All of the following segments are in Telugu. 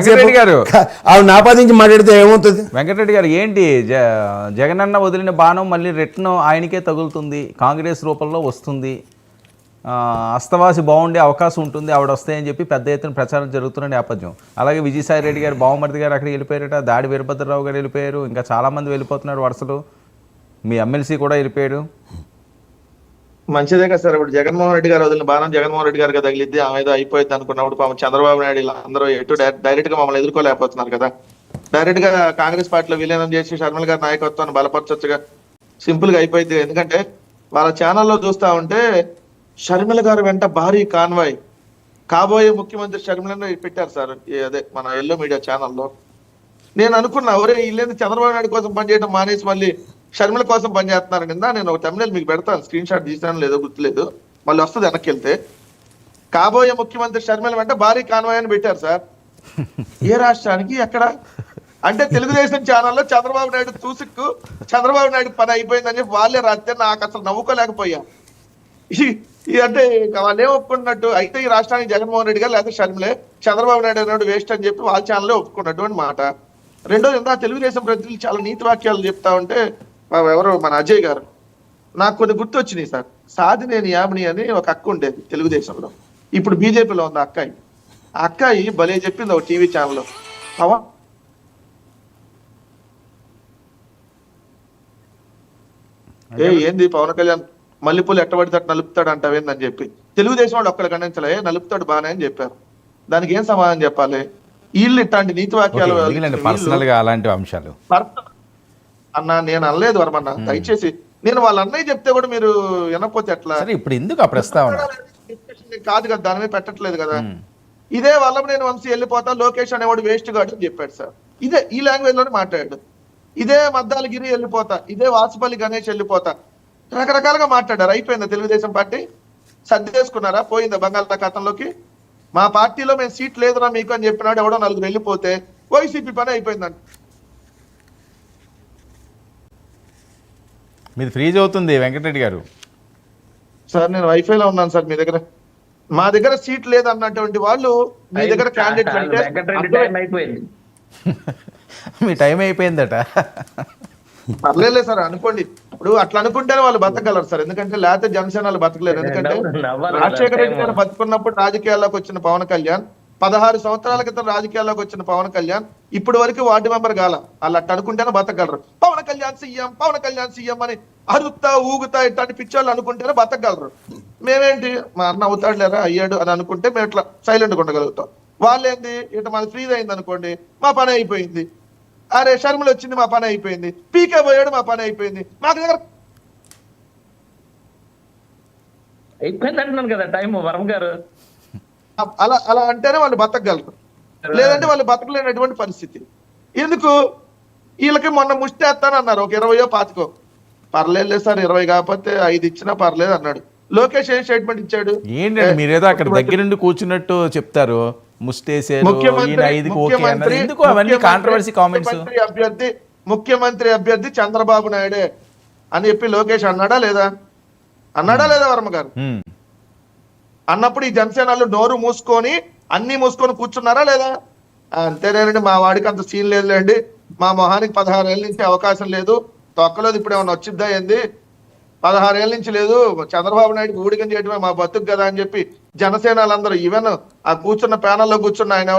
వెంకటరెడ్డి గారు ఆవిడ ఆపాదించి మాట్లాడితే ఏమవుతుంది? వెంకటరెడ్డి గారు ఏంటి జగనన్న వదిలిన బాణం మళ్ళీ రెట్ను ఆయనకే తగులుతుంది, కాంగ్రెస్ రూపంలో వస్తుంది, అస్తవాసి బాగుండే అవకాశం ఉంటుంది, ఆవిడ వస్తాయని చెప్పి పెద్ద ఎత్తున ప్రచారం జరుగుతున్న నేపథ్యం. అలాగే విజయసాయి రెడ్డి గారు, బావమరిది గారు అక్కడికి వెళ్ళిపోయారట, దాడి వీరభద్రరావు గారు వెళ్ళిపోయారు, ఇంకా చాలామంది వెళ్ళిపోతున్నారు వరుసలు, మీ ఎమ్మెల్సీ కూడా వెళ్ళిపోయాడు. మంచిదే కదా సార్. ఇప్పుడు జగన్మోహన్ రెడ్డి గారు వదిలిన బాణం జగన్మోహన్ రెడ్డి గారికి తగిలిద్ది, ఆమె ఏదో అయిపోయింది అనుకున్నప్పుడు పాపం చంద్రబాబు నాయుడు ఇలా అందరూ ఎటు డైరెక్ట్ గా మమ్మల్ని ఎదుర్కోలేకపోతున్నారు కదా. డైరెక్ట్ గా కాంగ్రెస్ పార్టీలో విలీనం చేసి షర్మిల గారి నాయకత్వాన్ని బలపరచొచ్చుగా, సింపుల్ గా అయిపోయింది. ఎందుకంటే వాళ్ళ ఛానల్లో చూస్తా ఉంటే షర్మిల గారు వెంట భారీ కాన్వాయ్, కాబోయే ముఖ్యమంత్రి షర్మిలను పెట్టారు సార్. అదే మన ఎల్లో మీడియా ఛానల్లో. నేను అనుకున్నా, ఒరే వీళ్ళేంది చంద్రబాబు నాయుడు కోసం పనిచేయడం మానేసి మళ్ళీ షర్మిల కోసం పనిచేస్తున్నారు కింద. నేను ఒక తమిళ మీకు పెడతాను, స్క్రీన్ షాట్ తీసాను లేదో గుర్తులేదు, మళ్ళీ వస్తుంది వెనక్కి వెళ్తే. కాబోయే ముఖ్యమంత్రి షర్మిల వెంట భారీ కాన్వాయ్ అని పెట్టారు సార్. ఏ రాష్ట్రానికి ఎక్కడ అంటే తెలుగుదేశం ఛానల్లో చంద్రబాబు నాయుడు చూసిక్కు చంద్రబాబు నాయుడు పని అయిపోయిందని చెప్పి వాళ్ళే రాస్తే నాకు అసలు నవ్వుకోలేకపోయా. అంటే వాళ్ళే ఒప్పుకున్నట్టు అయితే ఈ రాష్ట్రానికి జగన్మోహన్ రెడ్డి గారు లేకపోతే షర్మిలే, చంద్రబాబు నాయుడు అన్నాడు వేస్ట్ అని చెప్పి వాళ్ళ ఛానలే ఒప్పుకున్నటువంటి మాట. రెండోది ఎంత తెలుగుదేశం ప్రతినిధులు చాలా నీతి వాక్యాలు చెప్తా ఉంటే ఎవరు మన అజయ్ గారు నాకు కొన్ని గుర్తొచ్చినాయి సార్. సాధినేని యామిని అని ఒక అక్క ఉండేది తెలుగుదేశంలో, ఇప్పుడు బీజేపీలో ఉంది అక్కాయి. ఆ అక్కాయి భలే చెప్పింది ఒక టీవీ ఛానల్లో, ఏంది పవన్ కళ్యాణ్ మల్లెపూలు ఎట్టబడితే అట్టు నలుపుతాడు అంటావేందని చెప్పి. తెలుగుదేశం వాళ్ళు ఒక్కళ్ళు ఖండించలే, నలుపుతాడు బానే అని చెప్పారు. దానికి ఏం సమాధానం చెప్పాలి? వీళ్ళు ఇట్లాంటి నీతి వాక్యాలు అలాంటి అంశాలు అన్నా నేను అనలేదు వర్మన్న, దయచేసి. నేను వాళ్ళ అన్నయ్య చెప్తే కూడా మీరు వినకపోతే ఎట్లా? ఇప్పుడు ఎందుకు ఆ ప్రస్తావన కాదు కదా, దాని మీద పెట్టట్లేదు కదా. ఇదే వల్ల నేను వంశీ వెళ్ళిపోతా, లోకేష్ అనేవాడు వేస్ట్ గాడు అని చెప్పాడు సార్. ఇదే ఈ లాంగ్వేజ్ లోనే మాట్లాడాడు. ఇదే మద్దాలగిరి వెళ్ళిపోతా, ఇదే వాసుపల్లి గణేష్ వెళ్ళిపోతా, రకరకాలుగా మాట్లాడారు. అయిపోయిందా తెలుగుదేశం పార్టీ? సర్దేసుకున్నారా? పోయిందా బంగాళాఖాతంలోకి? మా పార్టీలో మేము సీట్ లేదురా మీకు అని చెప్పినాడు ఎవడో నలుగురు వెళ్ళిపోతే వైసీపీ పని అయిపోయిందంట. మీది ఫ్రీజ్ అవుతుంది వెంకటరెడ్డి గారు. సార్ నేను వైఫైలో ఉన్నాను సార్. మీ దగ్గర మా దగ్గర సీట్ లేదు అన్నటువంటి వాళ్ళు మీ దగ్గర క్యాండిడేట్ మీ టైం అయిపోయిందట. పర్లేదు సార్ అనుకోండి. ఇప్పుడు అట్లా అనుకుంటేనే వాళ్ళు బతకగలరు సార్, ఎందుకంటే లేకపోతే జనసేన వాళ్ళు బతకలేరు. ఎందుకంటే రాజశేఖర రెడ్డి గారు బతుకున్నప్పుడు రాజకీయాల్లోకి వచ్చిన పవన్ కళ్యాణ్, 16 సంవత్సరాల క్రితం రాజకీయాల్లోకి వచ్చిన పవన్ కళ్యాణ్ ఇప్పుడు వరకు వార్డు మెంబర్ కాల. వాళ్ళు అట్లా అనుకుంటేనే బతకగలరు. పవన్ కళ్యాణ్ సీఎం, పవన్ కళ్యాణ్ సీఎం అని అరుపుతా ఊగుతా ఇట్లాంటి పిచ్చోళ్ళు అనుకుంటేనే బతకగలరు. మేమేంటి మా అన్న అవుతాడు లేరా అయ్యాడు అని అనుకుంటే మేము ఇట్లా సైలెంట్గా ఉండగలుగుతాం. వాళ్ళేంది ఇట్లా మాది ఫ్రీజ్ అయింది అనుకోండి, మా పని అయిపోయింది. అరే షర్మిల వచ్చింది, మా పని అయిపోయింది. పీకే పోయాడు, మా పని అయిపోయింది. మాకు దగ్గర అయిపోయింది అంటున్నాను కదా టైం వరం గారు. అలా అలా అంటేనే వాళ్ళు బతకగలరు, లేదంటే వాళ్ళు బతకలేనటువంటి పరిస్థితి. ఎందుకు? వీళ్ళకి మొన్న ముష్టేస్తానన్నారు, ఒక 20 25 పర్లేదు సార్, 20 కాకపోతే 5 ఇచ్చినా పర్లేదు అన్నాడు. లోకేష్ ఏం స్టేట్మెంట్ ఇచ్చాడు? ఏంటంటే మీరేదో అక్కడ దగ్గర నుండి కూర్చున్నట్టు చెప్తారు. ముఖ్యమంత్రి అభ్యర్థి చంద్రబాబు నాయుడే అని చెప్పి లోకేష్ అన్నాడా లేదా? అన్నాడా లేదా వర్మ గారు? అన్నప్పుడు ఈ జనసేనలు నోరు మూసుకొని అన్ని మూసుకొని కూర్చున్నారా లేదా? అంతేనేనండి, మా వాడికి అంత సీన్ లేదులేండి, మా మొహానికి 16 ఏళ్ళ నుంచి అవకాశం లేదు, తొక్కలేదు, ఇప్పుడు ఏమన్నా వచ్చిద్దా ఏంది? 16 ఏళ్ళ నుంచి లేదు, చంద్రబాబు నాయుడుకి ఊడికం చేయడమే మా బతుకు కదా అని చెప్పి జనసేనలందరూ, ఈవెన్ ఆ కూర్చున్న ప్యానల్లో కూర్చున్న ఆయన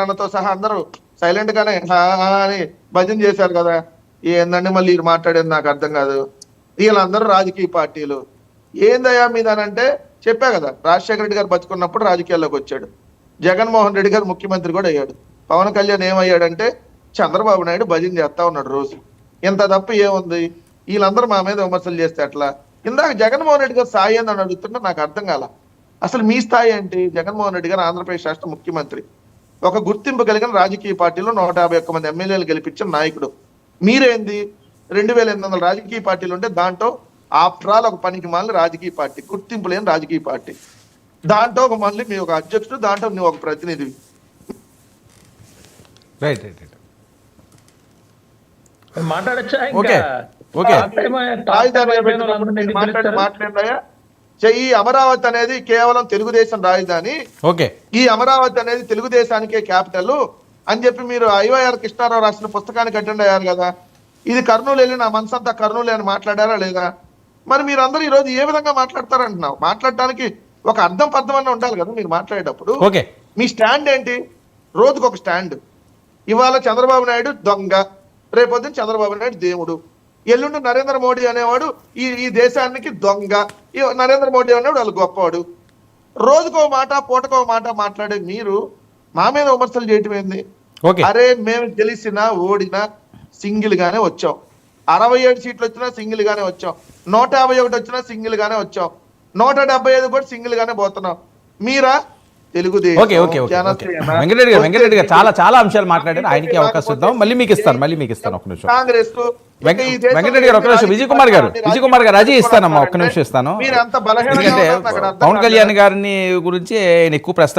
అన్నతో సహా అందరూ సైలెంట్ గానే అని భజన చేశారు కదా. ఏందండి మళ్ళీ మీరు మాట్లాడేది నాకు అర్థం కాదు. వీళ్ళందరూ రాజకీయ పార్టీలు ఏందయ్యా మీదనంటే చెప్పా కదా, రాజశేఖర రెడ్డి గారు బతుకున్నప్పుడు రాజకీయాల్లోకి వచ్చాడు, జగన్మోహన్ రెడ్డి గారు ముఖ్యమంత్రి కూడా అయ్యాడు, పవన్ కళ్యాణ్ ఏమయ్యాడంటే చంద్రబాబు నాయుడు భజన చేస్తా ఉన్నాడు రోజు. ఇంత తప్పు ఏముంది? వీళ్ళందరూ మా మీద విమర్శలు చేస్తే అట్లా. ఇందాక జగన్మోహన్ రెడ్డి గారు స్థాయి అని అడుగుతుంటే నాకు అర్థం కాల. అసలు మీ స్థాయి ఏంటి? జగన్మోహన్ రెడ్డి గారు ఆంధ్రప్రదేశ్ రాష్ట్ర ముఖ్యమంత్రి, ఒక గుర్తింపు కలిగిన రాజకీయ పార్టీలో 151 మంది ఎమ్మెల్యేలు గెలిపించిన నాయకుడు. మీరేంది 2800 రాజకీయ పార్టీలు ఉంటే దాంట్లో ఆఫ్టర్ ఆల్ ఒక పనికి మాలిన రాజకీయ పార్టీ, గుర్తింపు లేని రాజకీయ పార్టీ, దాంట్లో ఒక మళ్ళీ మీ ఒక అధ్యక్షుడు, దాంట్లో నువ్వు ఒక ప్రతినిధివి. మాట్లాడచ్చా? మాట్లాడినాయా? ఈ అమరావతి అనేది కేవలం తెలుగుదేశం రాజధాని. ఓకే. ఈ అమరావతి అనేది తెలుగుదేశానికే క్యాపిటల్ అని చెప్పి మీరు ఐవైఆర్ కృష్ణారావు రాసిన పుస్తకానికి అటెండ్ అయ్యారు కదా. ఇది కర్నూలు వెళ్ళి నా మనసంతా కర్నూలు అని మాట్లాడారా లేదా? మరి మీరందరూ ఈ రోజు ఏ విధంగా మాట్లాడతారంటున్నావు? మాట్లాడటానికి ఒక అర్థం పర్థమన్నా ఉండాలి కదా మీరు మాట్లాడేటప్పుడు. ఓకే, మీ స్టాండ్ ఏంటి? రోజుకు ఒక స్టాండ్. ఇవాళ చంద్రబాబు నాయుడు దొంగ, రేపొద్దున చంద్రబాబు నాయుడు దేవుడు, ఎల్లుండి నరేంద్ర మోడీ అనేవాడు ఈ దేశానికి దొంగ, నరేంద్ర మోడీ అనేవాడు వాళ్ళు గొప్పవాడు. రోజుకో మాట పూటకో మాట మాట్లాడే మీరు మా మీద విమర్శలు చేయటం ఏంది? ఓకే. అరే మేము గెలిచినా ఓడినా సింగిల్ గానే వచ్చాం, 67 సీట్లు వచ్చినా సింగిల్ గానే వచ్చాం, 151 వచ్చినా సింగిల్ గానే వచ్చాం, 175 కూడా సింగిల్ గానే పోతున్నాం. మీరా Telugudesam, okay okay okay Janasena, Venkatareddy గారు చాలా చాలా అంశాలు మాట్లాడారు. ఆయనకి అవకాశం ఇద్దాం. మళ్ళీ మీకు ఇస్తాను ఒక నిమిషం. కాంగ్రెస్ వెంకటరెడ్డి గారు ఒక నిమిషం. విజయ్ కుమార్ గారు అజయ్ ఇస్తానమ్మా, ఒక్క నిమిషం ఇస్తాను. మీరు అంత బలహీనంగా ఎందుకంటే ఉన్నారని నాకు అర్థం పవన్ కాదు. కళ్యాణ్ గారిని గురించి ఆయన ఎక్కువ ప్రస్తావన